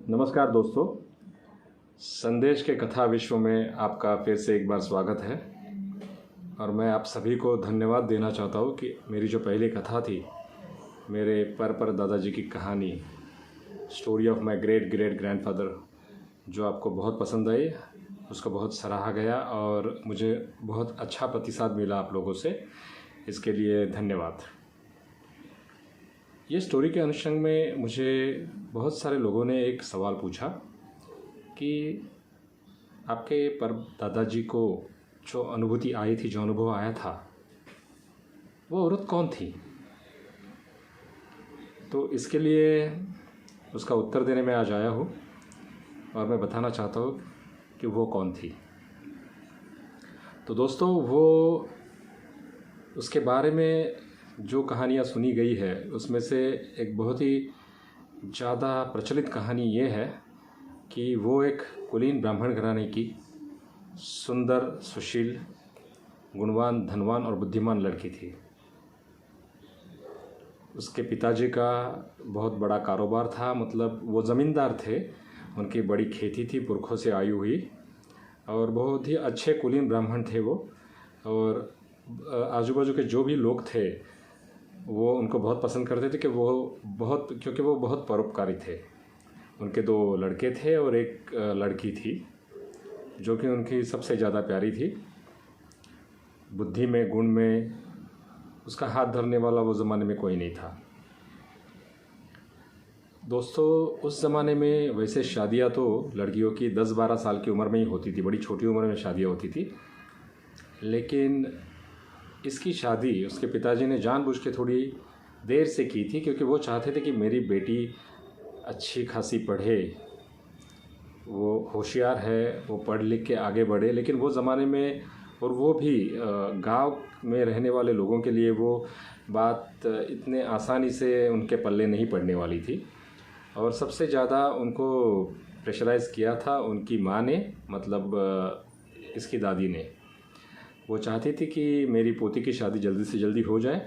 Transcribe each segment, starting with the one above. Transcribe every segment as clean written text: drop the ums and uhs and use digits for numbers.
नमस्कार दोस्तों, संदेश के कथा विश्व में आपका फिर से एक बार स्वागत है। और मैं आप सभी को धन्यवाद देना चाहता हूँ कि मेरी जो पहली कथा थी, मेरे पर दादाजी की कहानी, story of my great great grandfather, जो आपको बहुत पसंद आई, उसको बहुत सराहा गया और मुझे बहुत अच्छा प्रतिसाद मिला आप लोगों से। इसके लिए धन्यवाद। ये स्टोरी के अनुषंग में मुझे बहुत सारे लोगों ने एक सवाल पूछा कि आपके पर दादाजी को जो अनुभूति आई थी, जो अनुभव आया था, वो औरत कौन थी। तो इसके लिए उसका उत्तर देने में आज आया हूँ और मैं बताना चाहता हूँ कि वो कौन थी। तो दोस्तों, वो उसके बारे में जो कहानियाँ सुनी गई है, उसमें से एक बहुत ही ज़्यादा प्रचलित कहानी ये है कि वो एक कुलीन ब्राह्मण घराने की सुंदर, सुशील, गुणवान, धनवान और बुद्धिमान लड़की थी। उसके पिताजी का बहुत बड़ा कारोबार था, मतलब वो ज़मींदार थे, उनकी बड़ी खेती थी, पुरखों से आई हुई, और बहुत ही अच्छे कुलीन ब्राह्मण थे वो। और आजू बाजू के जो भी लोग थे वो उनको बहुत पसंद करते थे कि क्योंकि वो बहुत परोपकारी थे। उनके 2 लड़के थे और एक लड़की थी जो कि उनकी सबसे ज़्यादा प्यारी थी। बुद्धि में, गुण में उसका हाथ धरने वाला वो ज़माने में कोई नहीं था। दोस्तों, उस ज़माने में वैसे शादियां तो लड़कियों की 10-12 साल की उम्र में ही होती थी, बड़ी छोटी उम्र में शादियां होती थी। लेकिन इसकी शादी उसके पिताजी ने जानबूझ के थोड़ी देर से की थी, क्योंकि वो चाहते थे कि मेरी बेटी अच्छी खासी पढ़े, वो होशियार है, वो पढ़ लिख के आगे बढ़े। लेकिन वो ज़माने में, और वो भी गांव में रहने वाले लोगों के लिए, वो बात इतने आसानी से उनके पल्ले नहीं पड़ने वाली थी। और सबसे ज़्यादा उनको प्रेशराइज़ किया था उनकी माँ ने, मतलब इसकी दादी ने। वो चाहती थी कि मेरी पोती की शादी जल्दी से जल्दी हो जाए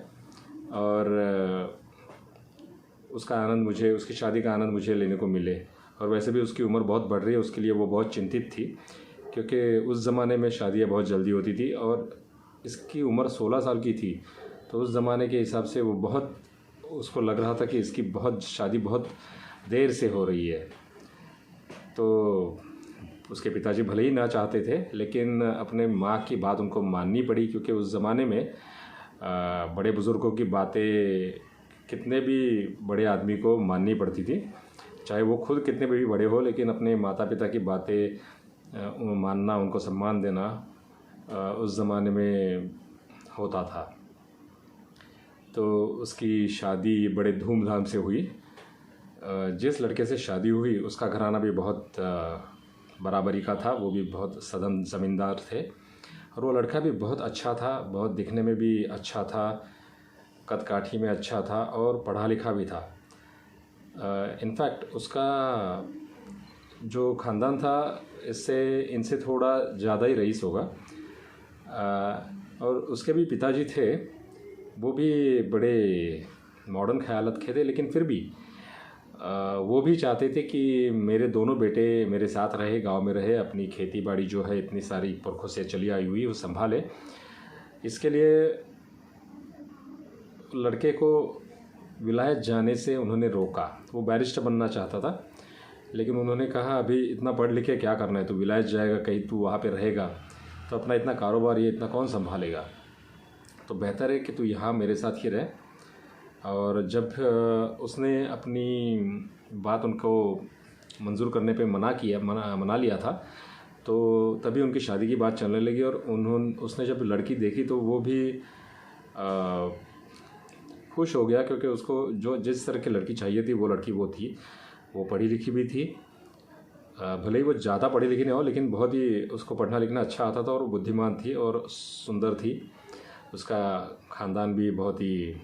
और उसकी शादी का आनंद मुझे लेने को मिले। और वैसे भी उसकी उम्र बहुत बढ़ रही है, उसके लिए वो बहुत चिंतित थी, क्योंकि उस ज़माने में शादियाँ बहुत जल्दी होती थी और इसकी उम्र 16 साल की थी। तो उस ज़माने के हिसाब से वो बहुत, उसको लग रहा था कि इसकी शादी बहुत देर से हो रही है। तो उसके पिताजी भले ही ना चाहते थे, लेकिन अपने माँ की बात उनको माननी पड़ी, क्योंकि उस ज़माने में बड़े बुज़ुर्गों की बातें कितने भी बड़े आदमी को माननी पड़ती थी, चाहे वो खुद कितने भी बड़े हो। लेकिन अपने माता पिता की बातें मानना, उनको सम्मान देना उस ज़माने में होता था। तो उसकी शादी बड़े धूमधाम से हुई। जिस लड़के से शादी हुई उसका घराना भी बहुत बराबरी का था, वो भी बहुत सदन ज़मींदार थे। और वो लड़का भी बहुत अच्छा था, बहुत दिखने में भी अच्छा था, कद काठी में अच्छा था और पढ़ा लिखा भी था। इनफैक्ट उसका जो ख़ानदान था इनसे थोड़ा ज़्यादा ही रईस होगा। और उसके भी पिताजी थे, वो भी बड़े मॉडर्न ख़यालात के थे, लेकिन फिर भी वो भी चाहते थे कि मेरे दोनों बेटे मेरे साथ रहे, गांव में रहे, अपनी खेती बाड़ी जो है इतनी सारी पुरखों से चली आई हुई वो संभाले। इसके लिए लड़के को विलायत जाने से उन्होंने रोका। वो बैरिस्टर बनना चाहता था, लेकिन उन्होंने कहा अभी इतना पढ़ लिखे क्या करना है, तू विलायत जाएगा, कहीं तू वहाँ पे रहेगा तो अपना इतना कारोबार ये इतना कौन संभालेगा, तो बेहतर है कि तू यहाँ मेरे साथ ही रहे। और जब उसने अपनी बात उनको मंजूर करने पे मना लिया था, तो तभी उनकी शादी की बात चलने लगी। और उसने जब लड़की देखी तो वो भी खुश हो गया, क्योंकि उसको जिस तरह की लड़की चाहिए थी वो लड़की वो थी। वो पढ़ी लिखी भी थी, भले ही वो ज़्यादा पढ़ी लिखी नहीं हो, लेकिन बहुत ही उसको पढ़ना लिखना अच्छा आता था और बुद्धिमान थी और सुंदर थी। उसका ख़ानदान भी बहुत ही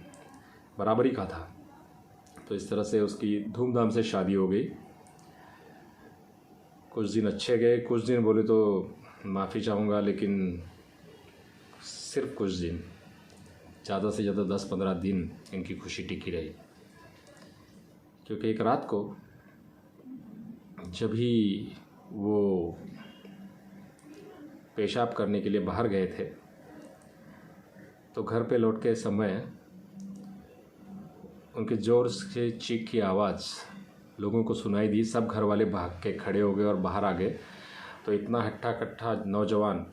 बराबरी का था। तो इस तरह से उसकी धूमधाम से शादी हो गई। कुछ दिन अच्छे गए, कुछ दिन बोले तो माफ़ी चाहूँगा, लेकिन सिर्फ कुछ दिन, ज़्यादा से ज़्यादा 10-15 दिन इनकी खुशी टिकी रही। क्योंकि एक रात को जब भी वो पेशाब करने के लिए बाहर गए थे तो घर पे लौट के समय उनके ज़ोर से चीख की आवाज़ लोगों को सुनाई दी। सब घर वाले भाग के खड़े हो गए और बाहर आ गए। तो इतना हट्ठा कट्ठा नौजवान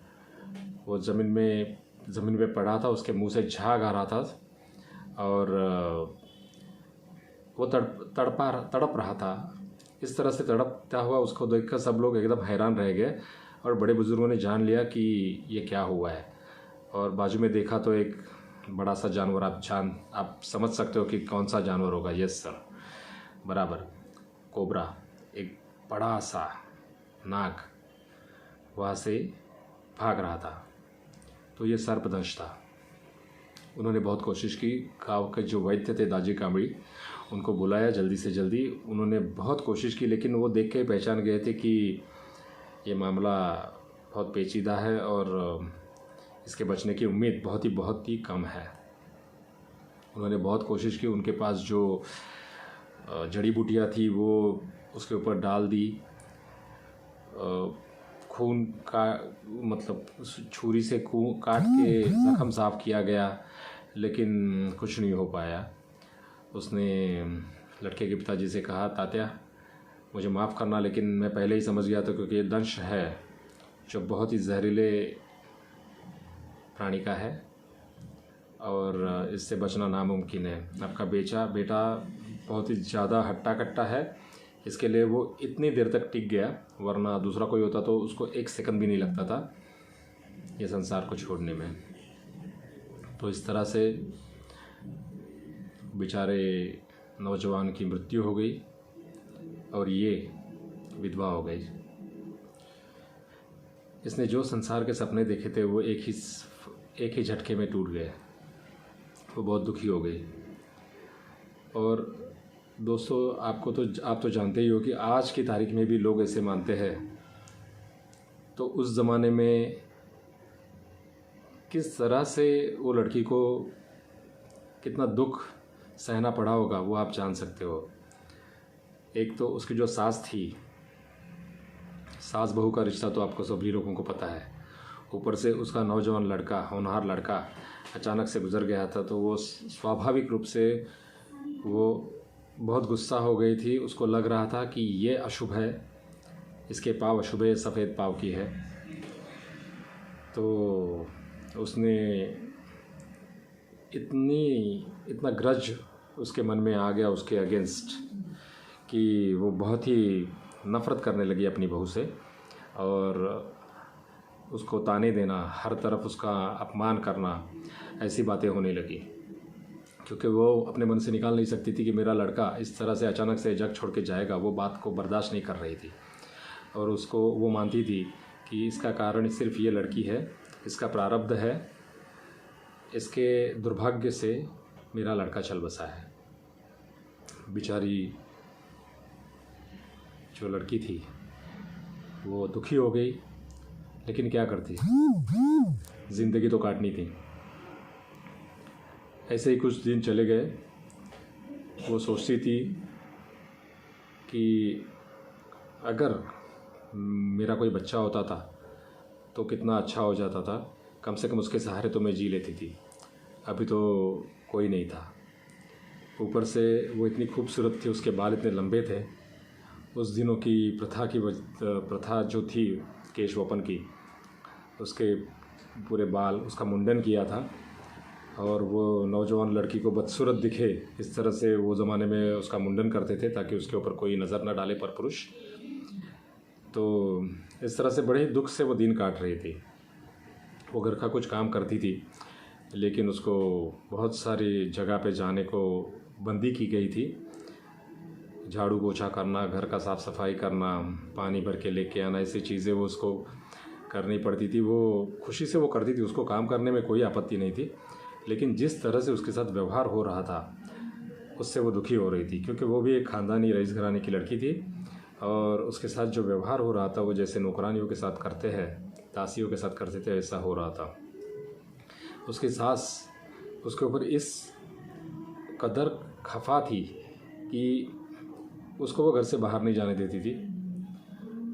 वो ज़मीन पे पड़ा था, उसके मुंह से झाग आ रहा था और वो तड़प रहा था। इस तरह से तड़पता हुआ उसको देखकर सब लोग एकदम हैरान रह गए और बड़े बुज़ुर्गों ने जान लिया कि ये क्या हुआ है। और बाजू में देखा तो एक बड़ा सा जानवर, आप समझ सकते हो कि कौन सा जानवर होगा। यस सर, बराबर, कोबरा, एक बड़ा सा नाग वहाँ से भाग रहा था। तो ये सर्पदंश था। उन्होंने बहुत कोशिश की। गाँव के जो वैद्य थे दाजी कामड़ी, उनको बुलाया जल्दी से जल्दी। उन्होंने बहुत कोशिश की, लेकिन वो देख के पहचान गए थे कि ये मामला बहुत पेचीदा है और इसके बचने की उम्मीद बहुत ही कम है। उन्होंने बहुत कोशिश की। उनके पास जो जड़ी बूटियाँ थी वो उसके ऊपर डाल दी। खून का मतलब छुरी से खून काट के ज़ख्म साफ़ किया गया, लेकिन कुछ नहीं हो पाया। उसने लड़के के पिताजी से कहा, तात्या मुझे माफ़ करना, लेकिन मैं पहले ही समझ गया था, क्योंकि ये दंश है जो बहुत ही जहरीले प्राणी का है और इससे बचना नामुमकिन है। आपका बेटा बहुत ही ज़्यादा हट्टा कट्टा है, इसके लिए वो इतनी देर तक टिक गया, वरना दूसरा कोई होता तो उसको 1 सेकंड भी नहीं लगता था ये संसार को छोड़ने में। तो इस तरह से बेचारे नौजवान की मृत्यु हो गई और ये विधवा हो गई। इसने जो संसार के सपने देखे थे वो एक ही झटके में टूट गए। वो बहुत दुखी हो गई। और दोस्तों, आप तो जानते ही हो कि आज की तारीख में भी लोग ऐसे मानते हैं। तो उस ज़माने में किस तरह से वो लड़की को कितना दुख सहना पड़ा होगा वो आप जान सकते हो। एक तो उसकी जो सास थी, सास बहू का रिश्ता तो आपको सभी लोगों को पता है। ऊपर से उसका नौजवान लड़का, होनहार लड़का अचानक से गुजर गया था। तो वो स्वाभाविक रूप से वो बहुत गुस्सा हो गई थी। उसको लग रहा था कि ये अशुभ है, इसके पाँव अशुभ है, सफ़ेद पाँव की है। तो उसने इतना ग्रज उसके मन में आ गया उसके अगेंस्ट कि वो बहुत ही नफ़रत करने लगी अपनी बहू से और उसको ताने देना, हर तरफ उसका अपमान करना, ऐसी बातें होने लगी। क्योंकि वो अपने मन से निकाल नहीं सकती थी कि मेरा लड़का इस तरह से अचानक से जग छोड़ के जाएगा। वो बात को बर्दाश्त नहीं कर रही थी और उसको वो मानती थी कि इसका कारण सिर्फ ये लड़की है, इसका प्रारब्ध है, इसके दुर्भाग्य से मेरा लड़का चल बसा है। बेचारी जो लड़की थी वो दुखी हो गई, लेकिन क्या करती, ज़िंदगी तो काटनी थी। ऐसे ही कुछ दिन चले गए। वो सोचती थी कि अगर मेरा कोई बच्चा होता था तो कितना अच्छा हो जाता था, कम से कम उसके सहारे तो मैं जी लेती थी। अभी तो कोई नहीं था। ऊपर से वो इतनी खूबसूरत थी, उसके बाल इतने लंबे थे। उस दिनों की प्रथा जो थी केशवपन की, उसके पूरे बाल, उसका मुंडन किया था और वो नौजवान लड़की को बदसूरत दिखे इस तरह से वो ज़माने में उसका मुंडन करते थे ताकि उसके ऊपर कोई नज़र न डाले परपुरुष। तो इस तरह से बड़े दुख से वो दिन काट रही थी। वो घर का कुछ काम करती थी, लेकिन उसको बहुत सारी जगह पे जाने को बंदी की गई थी। झाड़ू पोछा करना, घर का साफ़ सफाई करना, पानी भर के लेके आना, ऐसी चीज़ें वो उसको करनी पड़ती थी। वो खुशी से वो करती थी, उसको काम करने में कोई आपत्ति नहीं थी। लेकिन जिस तरह से उसके साथ व्यवहार हो रहा था उससे वो दुखी हो रही थी, क्योंकि वो भी एक ख़ानदानी रईस घराने की लड़की थी और उसके साथ जो व्यवहार हो रहा था वो जैसे नौकरानियों के साथ करते हैं, दासियों के साथ करते थे, ऐसा हो रहा था। उसकी सास उसके ऊपर इस कदर खफा थी कि उसको वो घर से बाहर नहीं जाने देती थी।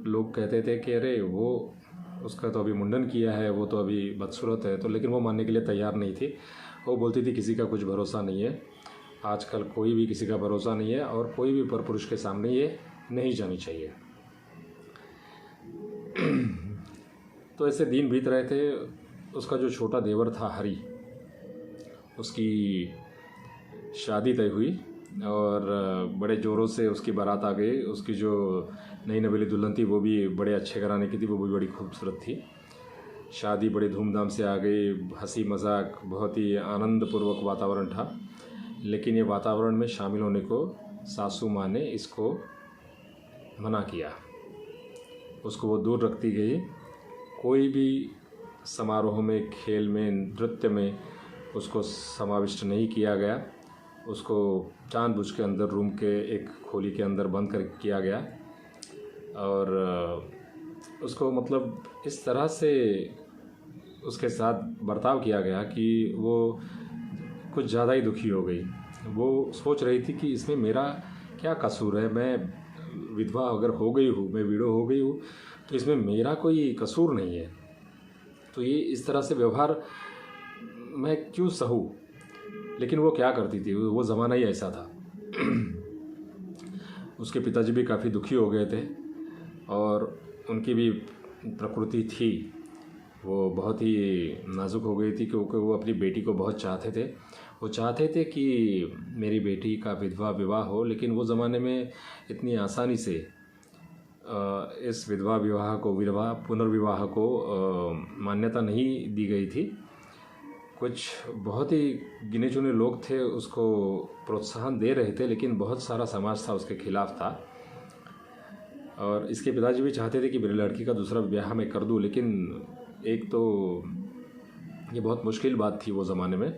लोग कहते थे कि अरे वो उसका तो अभी मुंडन किया है, वो तो अभी बदसूरत है, तो लेकिन वो मानने के लिए तैयार नहीं थी। वो बोलती थी किसी का कुछ भरोसा नहीं है, आजकल कोई भी किसी का भरोसा नहीं है और कोई भी परपुरुष के सामने ये नहीं जानी चाहिए। तो ऐसे दिन बीत रहे थे। उसका जो छोटा देवर था हरी, उसकी शादी तय हुई और बड़े ज़ोरों से उसकी बारात आ गई। उसकी जो नई नवेली दुल्हन थी वो भी बड़े अच्छे घराने की थी, वो भी बड़ी खूबसूरत थी। शादी बड़े धूमधाम से आ गई, हंसी मजाक, बहुत ही आनंदपूर्वक वातावरण था। लेकिन ये वातावरण में शामिल होने को सासू माँ ने इसको मना किया, उसको वो दूर रखती गई। कोई भी समारोह में, खेल में, नृत्य में उसको समाविष्ट नहीं किया गया। उसको जानबूझ के अंदर रूम के एक खोली के अंदर बंद कर किया गया और उसको मतलब इस तरह से उसके साथ बर्ताव किया गया कि वो कुछ ज़्यादा ही दुखी हो गई। वो सोच रही थी कि इसमें मेरा क्या कसूर है, मैं विधवा अगर हो गई हूँ, मैं विडो हो गई हूँ, तो इसमें मेरा कोई कसूर नहीं है, तो ये इस तरह से व्यवहार मैं क्यों सहूँ। लेकिन वो क्या करती थी, वो ज़माना ही ऐसा था। उसके पिताजी भी काफ़ी दुखी हो गए थे और उनकी भी प्रकृति थी, वो बहुत ही नाजुक हो गई थी क्योंकि वो अपनी बेटी को बहुत चाहते थे। वो चाहते थे कि मेरी बेटी का विधवा विवाह हो, लेकिन वो ज़माने में इतनी आसानी से इस विधवा पुनर्विवाह को मान्यता नहीं दी गई थी। कुछ बहुत ही गिने चुने लोग थे उसको प्रोत्साहन दे रहे थे, लेकिन बहुत सारा समाज था उसके खिलाफ था। और इसके पिताजी भी चाहते थे कि मेरी लड़की का दूसरा ब्याह मैं कर दूं, लेकिन एक तो ये बहुत मुश्किल बात थी वो ज़माने में।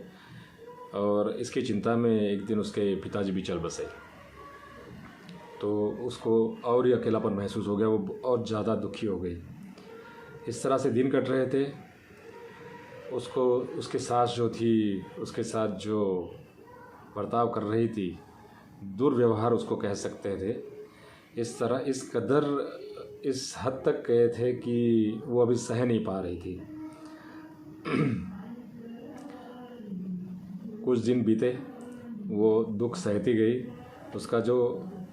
और इसकी चिंता में एक दिन उसके पिताजी भी चल बसे, तो उसको और ही अकेलापन महसूस हो गया, वो और ज़्यादा दुखी हो गई। इस तरह से दिन कट रहे थे। उसको उसके सास जो थी, उसके साथ जो बर्ताव कर रही थी, दुर्व्यवहार उसको कह सकते थे। इस तरह इस कदर इस हद तक गए थे कि वो अभी सह नहीं पा रही थी। कुछ दिन बीते, वो दुख सहती गई। उसका जो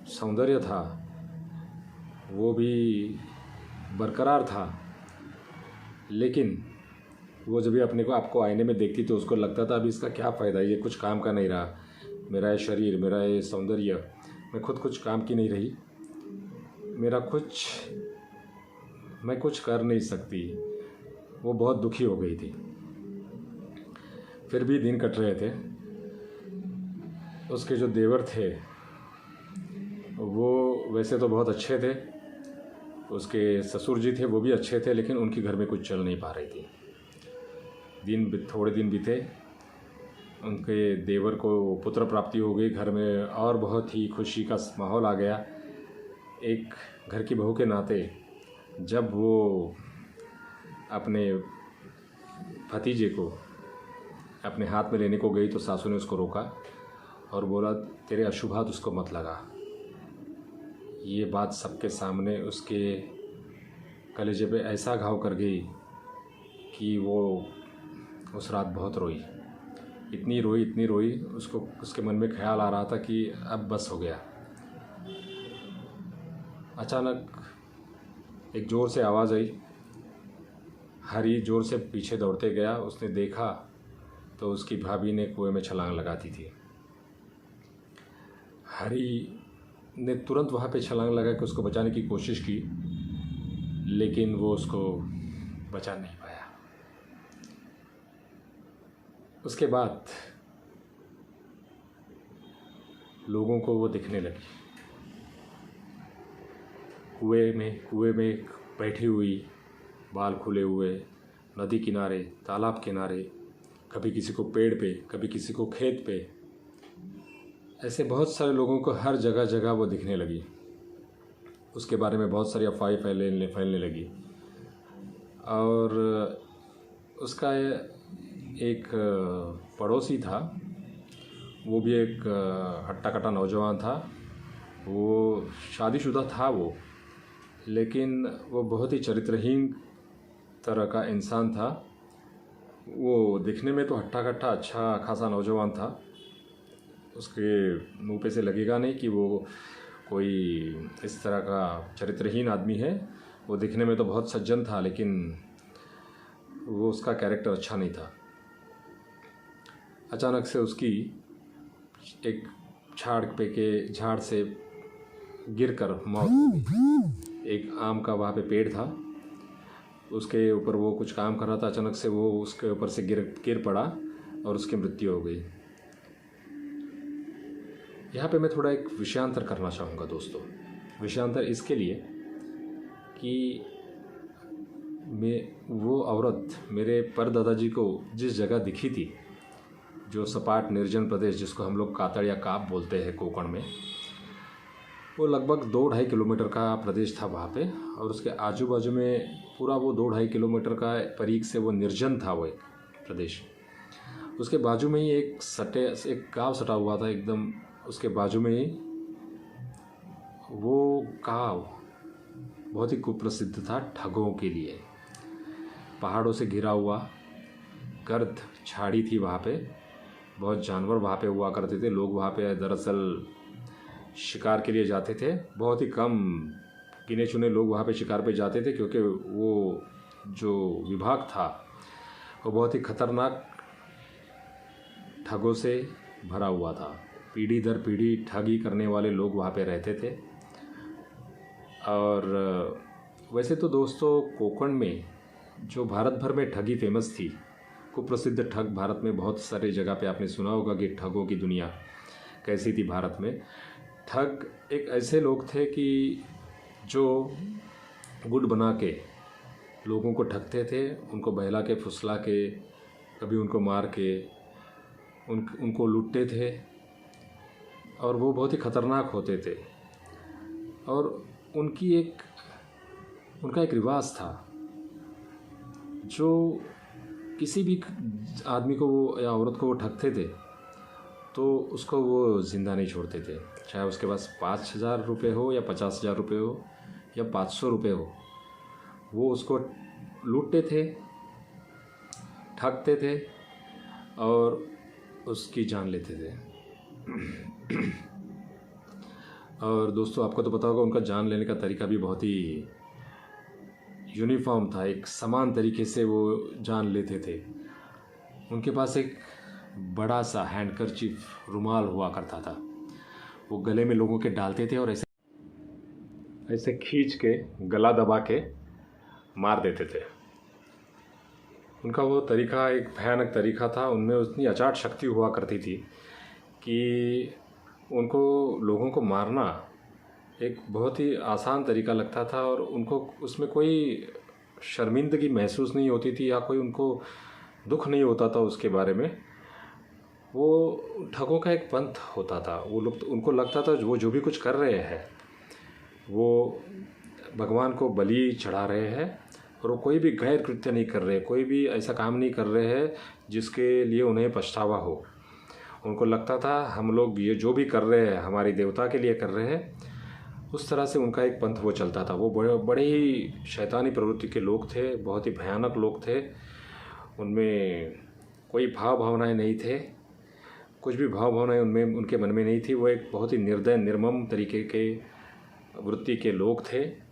सौंदर्य था वो भी बरकरार था, लेकिन वो जब भी अपने को आपको आईने में देखती तो उसको लगता था अभी इसका क्या फ़ायदा, ये कुछ काम का नहीं रहा, मेरा ये शरीर, मेरा ये सौंदर्य, मैं खुद कुछ काम की नहीं रही, मैं कुछ कर नहीं सकती। वो बहुत दुखी हो गई थी। फिर भी दिन कट रहे थे। उसके जो देवर थे वो वैसे तो बहुत अच्छे थे, उसके ससुर जी थे वो भी अच्छे थे, लेकिन उनके घर में कुछ चल नहीं पा रही थी। थोड़े दिन बीते, उनके देवर को पुत्र प्राप्ति हो गई घर में और बहुत ही खुशी का माहौल आ गया। एक घर की बहू के नाते जब वो अपने भतीजे को अपने हाथ में लेने को गई तो सासू ने उसको रोका और बोला, तेरे अशुभात उसको मत लगा। ये बात सबके सामने उसके कलेजे पे ऐसा घाव कर गई कि वो उस रात बहुत रोई। इतनी रोई उसको, उसके मन में ख्याल आ रहा था कि अब बस हो गया। अचानक एक ज़ोर से आवाज़ आई। हरी ज़ोर से पीछे दौड़ते गया। उसने देखा तो उसकी भाभी ने कुएं में छलांग लगा दी थी। हरी ने तुरंत वहाँ पे छलांग लगा के उसको बचाने की कोशिश की, लेकिन वो उसको बचा नहीं पाया। उसके बाद लोगों को वो दिखने लगी, कुएं में बैठी हुई, बाल खुले हुए, नदी किनारे, तालाब किनारे, कभी किसी को पेड़ पे, कभी किसी को खेत पे। ऐसे बहुत सारे लोगों को हर जगह जगह वो दिखने लगी। उसके बारे में बहुत सारी अफवाहें फैलने लगी। और उसका एक पड़ोसी था, वो भी एक हट्टा कट्टा नौजवान था। वो शादीशुदा था, वो लेकिन वो बहुत ही चरित्रहीन तरह का इंसान था। वो दिखने में तो हट्टा-कट्टा अच्छा खासा नौजवान था। उसके मुँह पे से लगेगा नहीं कि वो कोई इस तरह का चरित्रहीन आदमी है। वो दिखने में तो बहुत सज्जन था, लेकिन वो उसका कैरेक्टर अच्छा नहीं था। अचानक से उसकी एक झाड़ से गिरकर मौत हो गई। एक आम का वहाँ पे पेड़ था, उसके ऊपर वो कुछ काम कर रहा था। अचानक से वो उसके ऊपर से गिर पड़ा और उसकी मृत्यु हो गई। यहाँ पे मैं थोड़ा एक विषयांतर करना चाहूँगा दोस्तों। विषयांतर इसके लिए कि वो औरत मेरे परदादाजी को जिस जगह दिखी थी, जो सपाट निर्जन प्रदेश जिसको हम लोग कातड़ या काप बोलते हैं कोंकण में, वो लगभग 2-2.5 किलोमीटर का प्रदेश था वहाँ पे। और उसके आजू बाजू में पूरा वो 2-2.5 किलोमीटर का परीख से वो निर्जन था वो एक प्रदेश। उसके बाजू में ही एक गाँव सटा हुआ था एकदम। उसके बाजू में ही वो गाँव बहुत ही कुप्रसिद्ध था ठगों के लिए। पहाड़ों से घिरा हुआ गर्द झाड़ी थी वहाँ पे। बहुत जानवर वहाँ पे हुआ करते थे। लोग वहाँ पे दरअसल शिकार के लिए जाते थे। बहुत ही कम गिने चुने लोग वहाँ पे शिकार पे जाते थे, क्योंकि वो जो विभाग था वो बहुत ही खतरनाक ठगों से भरा हुआ था। पीढ़ी दर पीढ़ी ठगी करने वाले लोग वहाँ पे रहते थे। और वैसे तो दोस्तों कोंकण में जो भारत भर में ठगी फेमस थी, कुप्रसिद्ध ठग भारत में बहुत सारे जगह पे आपने सुना होगा कि ठगों की दुनिया कैसी थी भारत में। ठग एक ऐसे लोग थे कि जो गुट बना के लोगों को ठगते थे, उनको बहला के फुसला के, कभी उनको मार के उनको लूटते थे। और वो बहुत ही ख़तरनाक होते थे। और उनका एक रिवाज था, जो किसी भी आदमी को वो या औरत को वो ठगते थे तो उसको वो ज़िंदा नहीं छोड़ते थे। चाहे उसके पास 5,000 रुपये हो या 50,000 रुपये हो या 500 रुपये हो, वो उसको लूटते थे, ठगते थे और उसकी जान लेते थे। और दोस्तों आपको तो पता होगा उनका जान लेने का तरीका भी बहुत ही यूनिफॉर्म था। एक समान तरीके से वो जान लेते थे। उनके पास एक बड़ा सा हैंडकरचीफ रुमाल हुआ करता था। वो गले में लोगों के डालते थे और ऐसे खींच के गला दबा के मार देते थे। उनका वो तरीका एक भयानक तरीका था। उनमें उतनी अचाट शक्ति हुआ करती थी कि उनको लोगों को मारना एक बहुत ही आसान तरीका लगता था। और उनको उसमें कोई शर्मिंदगी महसूस नहीं होती थी या कोई उनको दुख नहीं होता था उसके बारे में। वो ठगों का एक पंथ होता था। वो लोग, उनको लगता था वो जो भी कुछ कर रहे हैं वो भगवान को बलि चढ़ा रहे हैं, और वो कोई भी गैर कृत्य नहीं कर रहे, कोई भी ऐसा काम नहीं कर रहे हैं जिसके लिए उन्हें पछतावा हो। उनको लगता था हम लोग ये जो भी कर रहे हैं हमारी देवता के लिए कर रहे हैं। उस तरह से उनका एक पंथ वो चलता था। वो बड़े ही शैतानी प्रवृत्ति के लोग थे, बहुत ही भयानक लोग थे। उनमें कोई भावनाएं नहीं थे, कुछ भी भावनाएं उनमें उनके मन में नहीं थी। वो एक बहुत ही निर्दय निर्मम तरीके के वृत्ति के लोग थे।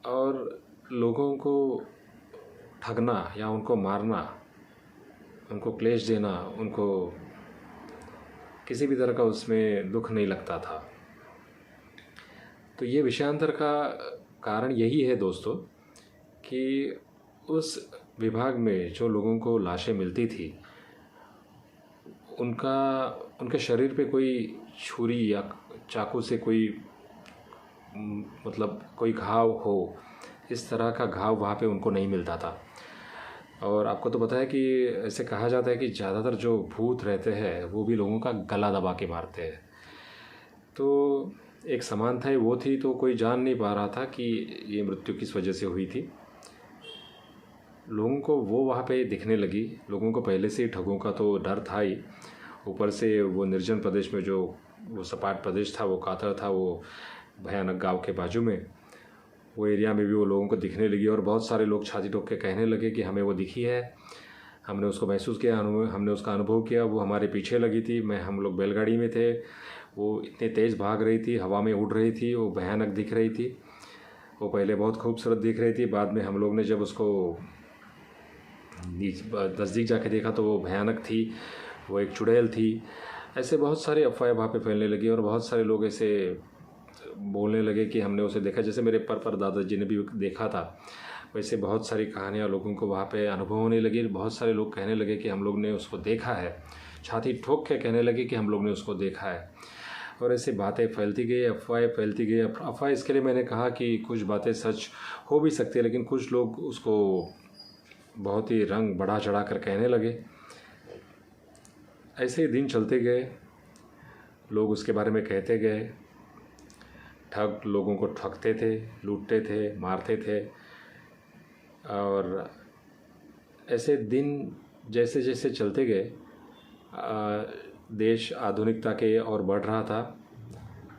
और लोगों को ठगना या उनको मारना, उनको क्लेश देना, उनको किसी भी तरह का उसमें दुख नहीं लगता था। तो ये विषयांतर का कारण यही है दोस्तों कि उस विभाग में जो लोगों को लाशें मिलती थी, उनके शरीर पे कोई छुरी या चाकू से कोई मतलब कोई घाव हो, इस तरह का घाव वहाँ पे उनको नहीं मिलता था। और आपको तो पता है कि ऐसे कहा जाता है कि ज़्यादातर जो भूत रहते हैं वो भी लोगों का गला दबा के मारते हैं। तो एक समानता ही वो थी। तो कोई जान नहीं पा रहा था कि ये मृत्यु किस वजह से हुई थी। लोगों को वो वहाँ पे दिखने लगी। लोगों को पहले से ही ठगों का तो डर था ही, ऊपर से वो निर्जन प्रदेश में जो वो सपाट प्रदेश था, वो कातर था, वो भयानक गांव के बाजू में, वो एरिया में भी वो लोगों को दिखने लगी और बहुत सारे लोग छाती ठोक के कहने लगे कि हमें वो दिखी है, हमने उसको महसूस किया, हमने उसका अनुभव किया, वो हमारे पीछे लगी थी। हम लोग बैलगाड़ी में थे, वो इतने तेज़ भाग रही थी, हवा में उड़ रही थी, वो भयानक दिख रही थी। वो पहले बहुत खूबसूरत दिख रही थी, बाद में हम लोग ने जब उसको नज़दीक जाके देखा तो वो भयानक थी, वो एक चुड़ैल थी। ऐसे बहुत सारी अफवाहें वहाँ पे फैलने लगी और बहुत सारे लोग ऐसे बोलने लगे कि हमने उसे देखा। जैसे मेरे पर दादाजी ने भी देखा था, वैसे बहुत सारी कहानियाँ लोगों को वहाँ पे अनुभव होने लगी। बहुत सारे लोग कहने लगे कि हम लोग ने उसको देखा है, छाती ठोक के कहने लगे कि हम लोग ने उसको देखा है। और ऐसे बातें फैलती गई, अफवाहें फैलती गई। अफवाह इसके लिए मैंने कहा कि कुछ बातें सच हो भी सकती है, लेकिन कुछ लोग उसको बहुत ही रंग बढ़ा चढ़ा कर कहने लगे। ऐसे ही दिन चलते गए, लोग उसके बारे में कहते गए, ठग लोगों को ठगते थे, लूटते थे, मारते थे। और ऐसे दिन जैसे जैसे चलते गए, देश आधुनिकता के और बढ़ रहा था।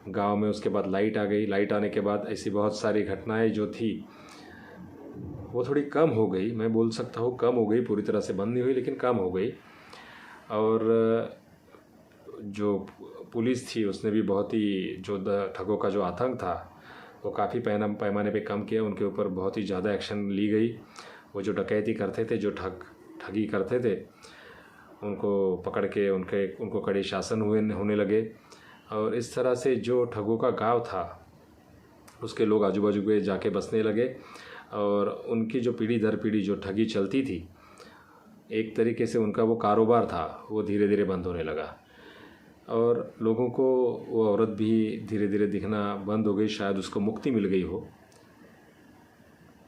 गांव में उसके बाद लाइट आ गई। लाइट आने के बाद ऐसी बहुत सारी घटनाएं जो थी वो थोड़ी कम हो गई। मैं बोल सकता हूँ कम हो गई, पूरी तरह से बंद नहीं हुई, लेकिन कम हो गई। और जो पुलिस थी उसने भी बहुत ही, जो ठगों का जो आतंक था वो काफ़ी पैमाने पे कम किया। उनके ऊपर बहुत ही ज़्यादा एक्शन ली गई। वो जो डकैती करते थे, जो ठगी करते थे, उनको पकड़ के उनको कड़े शासन होने लगे। और इस तरह से जो ठगों का गांव था उसके लोग आजू बाजू के जाके बसने लगे। और उनकी जो पीढ़ी दर पीढ़ी जो ठगी चलती थी, एक तरीके से उनका वो कारोबार था, वो धीरे धीरे बंद होने लगा। और लोगों को वो औरत भी धीरे धीरे दिखना बंद हो गई, शायद उसको मुक्ति मिल गई हो।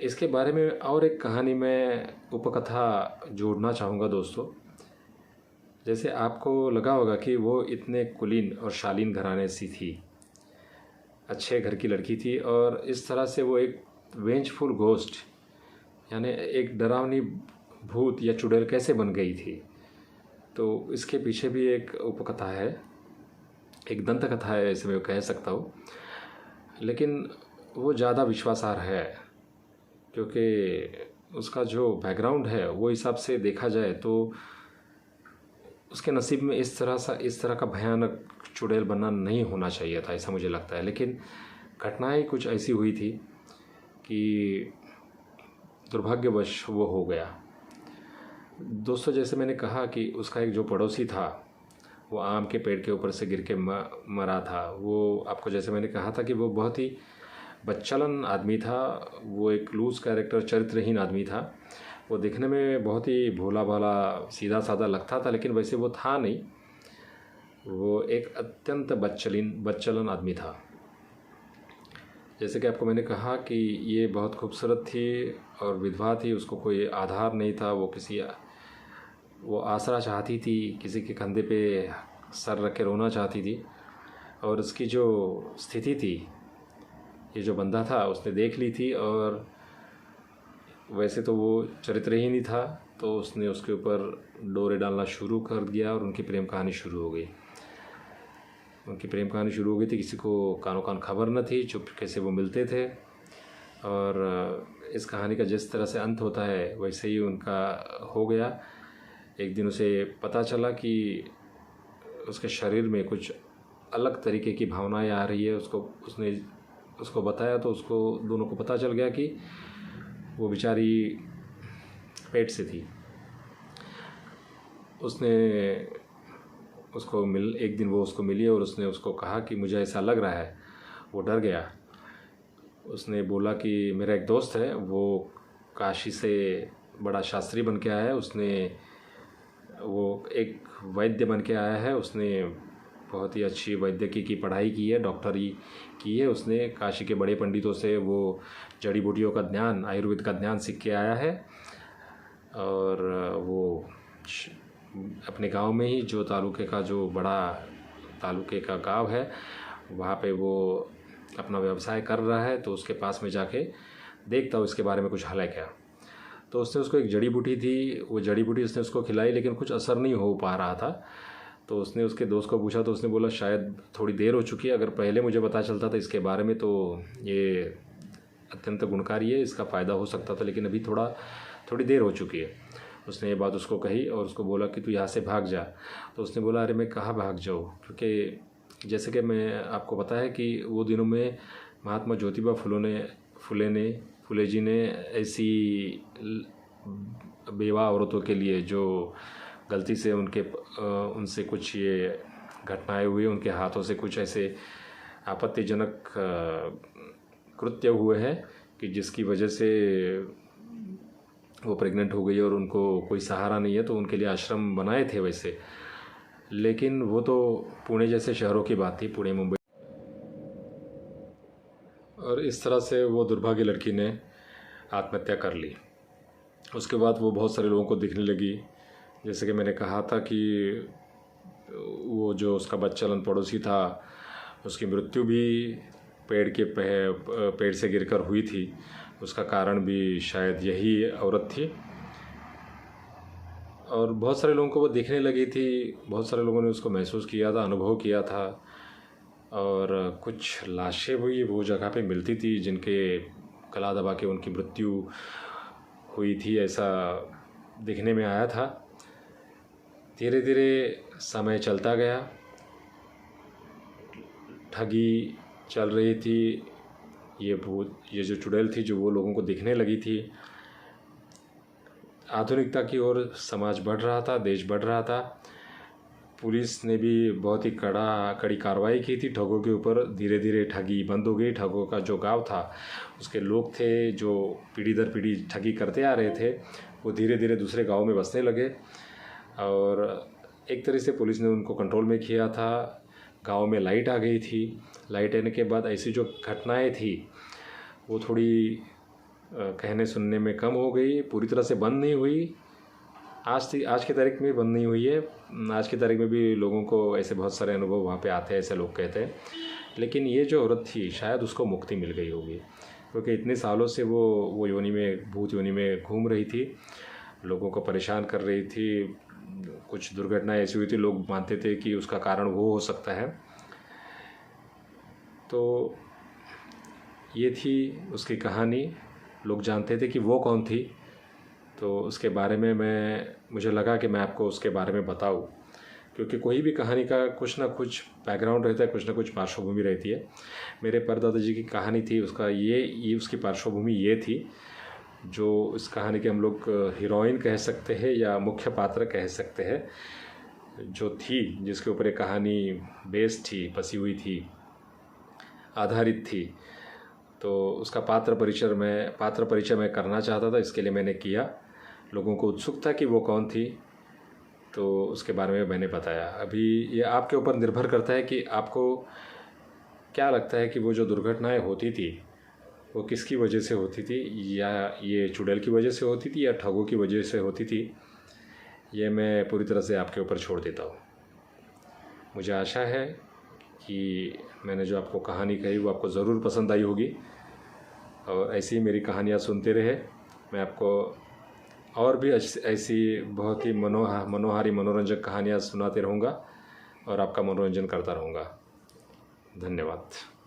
इसके बारे में और एक कहानी मैं उपकथा जोड़ना चाहूँगा दोस्तों। जैसे आपको लगा होगा कि वो इतने कुलीन और शालीन घराने सी थी, अच्छे घर की लड़की थी, और इस तरह से वो एक वेंजफुल घोस्ट यानी एक डरावनी भूत या चुड़ैल कैसे बन गई थी। तो इसके पीछे भी एक उपकथा है, एक दंत कथा है, ऐसे मैं कह सकता हूँ। लेकिन वो ज़्यादा विश्वासार्ह है क्योंकि उसका जो बैकग्राउंड है वो हिसाब से देखा जाए तो उसके नसीब में इस तरह का भयानक चुड़ैल बनना नहीं होना चाहिए था, ऐसा मुझे लगता है। लेकिन घटनाएं कुछ ऐसी हुई थी कि दुर्भाग्यवश वो हो गया। दोस्तों, जैसे मैंने कहा कि उसका एक जो पड़ोसी था वो आम के पेड़ के ऊपर से गिर के मरा था। वो आपको जैसे मैंने कहा था कि वो बहुत ही बच्चलन आदमी था, वो एक लूज कैरेक्टर, चरित्रहीन आदमी था। वो दिखने में बहुत ही भोला भाला सीधा साधा लगता था, लेकिन वैसे वो था नहीं। वो एक अत्यंत बच्चलन आदमी था। जैसे कि आपको मैंने कहा कि ये बहुत खूबसूरत थी और विधवा थी, उसको कोई आधार नहीं था। वो आसरा चाहती थी, किसी के कंधे पे सर रख के रोना चाहती थी। और उसकी जो स्थिति थी, ये जो बंदा था उसने देख ली थी। और वैसे तो वो चरित्रहीन ही था, तो उसने उसके ऊपर डोरे डालना शुरू कर दिया और उनकी प्रेम कहानी शुरू हो गई। किसी को कानो कान खबर न थी, चुपके से वो मिलते थे। और इस कहानी का जिस तरह से अंत होता है वैसे ही उनका हो गया। एक दिन उसे पता चला कि उसके शरीर में कुछ अलग तरीके की भावनाएं आ रही है। उसने उसको बताया तो उसको दोनों को पता चल गया कि वो बेचारी पेट से थी। एक दिन वो उसको मिली और उसने उसको कहा कि मुझे ऐसा लग रहा है। वो डर गया। उसने बोला कि मेरा एक दोस्त है, वो काशी से बड़ा शास्त्री बन के आया है, वो एक वैद्य बन के आया है। उसने बहुत ही अच्छी वैद्यकीय की पढ़ाई की है, डॉक्टरी की है। उसने काशी के बड़े पंडितों से वो जड़ी बूटियों का ज्ञान, आयुर्वेद का ज्ञान सीख के आया है। और वो अपने गांव में ही, जो बड़ा तालुके का गांव है, वहाँ पे वो अपना व्यवसाय कर रहा है। तो उसके पास में जाके देखता हूँ इसके बारे में कुछ हल है क्या। तो उसने उसको एक जड़ी बूटी थी, वो जड़ी बूटी उसने उसको खिलाई, लेकिन कुछ असर नहीं हो पा रहा था। तो उसने उसके दोस्त को पूछा तो उसने बोला शायद थोड़ी देर हो चुकी है, अगर पहले मुझे पता चलता था इसके बारे में तो ये अत्यंत गुणकारी है, इसका फ़ायदा हो सकता था, लेकिन अभी थोड़ी देर हो चुकी है। उसने ये बात उसको कही और उसको बोला कि तू यहाँ से भाग जा। तो उसने बोला अरे मैं कहाँ भाग जाऊँ, क्योंकि जैसे कि मैं आपको पता है कि वो दिनों में महात्मा ज्योतिबा फुले जी ने ऐसी बेवा औरतों के लिए जो गलती से उनसे कुछ ये घटनाएं हुई, उनके हाथों से कुछ ऐसे आपत्तिजनक कृत्य हुए हैं कि जिसकी वजह से वो प्रेग्नेंट हो गई और उनको कोई सहारा नहीं है, तो उनके लिए आश्रम बनाए थे वैसे। लेकिन वो तो पुणे जैसे शहरों की बात थी, पुणे मुंबई, और इस तरह से वो दुर्भाग्य लड़की ने आत्महत्या कर ली। उसके बाद वो बहुत सारे लोगों को दिखने लगी। जैसे कि मैंने कहा था कि वो जो उसका बच्चा पड़ोसी था, उसकी मृत्यु भी पेड़ से गिरकर हुई थी। उसका कारण भी शायद यही औरत थी। और बहुत सारे लोगों को वो दिखने लगी थी, बहुत सारे लोगों ने उसको महसूस किया था, अनुभव किया था। और कुछ लाशें भी वो जगह पे मिलती थी जिनके गला दबा के उनकी मृत्यु हुई थी, ऐसा दिखने में आया था। धीरे धीरे समय चलता गया, ठगी चल रही थी, ये जो चुड़ैल थी जो वो लोगों को दिखने लगी थी। आधुनिकता की ओर समाज बढ़ रहा था, देश बढ़ रहा था। पुलिस ने भी बहुत ही कड़ी कार्रवाई की थी ठगों के ऊपर। धीरे धीरे ठगी बंद हो गई। ठगों का जो गांव था, उसके लोग थे जो पीढ़ी दर पीढ़ी ठगी करते आ रहे थे, वो धीरे धीरे दूसरे गांव में बसने लगे। और एक तरह से पुलिस ने उनको कंट्रोल में किया था। गांव में लाइट आ गई थी। लाइट आने के बाद ऐसी जो घटनाएं थी वो थोड़ी कहने सुनने में कम हो गई, पूरी तरह से बंद नहीं हुई। आज की तारीख में बंद नहीं हुई है। आज की तारीख में भी लोगों को ऐसे बहुत सारे अनुभव वहाँ पे आते हैं, ऐसे लोग कहते हैं। लेकिन ये जो औरत थी शायद उसको मुक्ति मिल गई होगी, क्योंकि इतने सालों से वो योनि में, भूत योनि में घूम रही थी, लोगों को परेशान कर रही थी। कुछ दुर्घटनाएं ऐसी हुई थी, लोग मानते थे कि उसका कारण वो हो सकता है। तो ये थी उसकी कहानी। लोग जानते थे कि वो कौन थी, तो उसके बारे में मुझे लगा कि मैं आपको उसके बारे में बताऊं, क्योंकि कोई भी कहानी का कुछ ना कुछ बैकग्राउंड रहता है, कुछ ना कुछ पार्श्वभूमि रहती है। मेरे परदादा जी की कहानी थी, उसका ये उसकी पार्श्वभूमि ये थी, जो इस कहानी के हम लोग हीरोइन कह सकते हैं या मुख्य पात्र कह सकते हैं, जो थी, जिसके ऊपर एक कहानी बेस्ड थी, बसी हुई थी, आधारित थी। तो उसका पात्र परिचय मैं करना चाहता था, इसके लिए मैंने किया। लोगों को उत्सुक था कि वो कौन थी, तो उसके बारे में मैंने बताया। अभी ये आपके ऊपर निर्भर करता है कि आपको क्या लगता है कि वो जो दुर्घटनाएं होती थी वो किसकी वजह से होती थी, या ये चुड़ैल की वजह से होती थी या ठगों की वजह से होती थी। ये मैं पूरी तरह से आपके ऊपर छोड़ देता हूँ। मुझे आशा है कि मैंने जो आपको कहानी कही वो आपको ज़रूर पसंद आई होगी, और ऐसी ही मेरी कहानियाँ सुनते रहे। मैं आपको और भी ऐसी बहुत ही मनोहारी मनोरंजक कहानियाँ सुनाते रहूँगा और आपका मनोरंजन करता रहूँगा। धन्यवाद।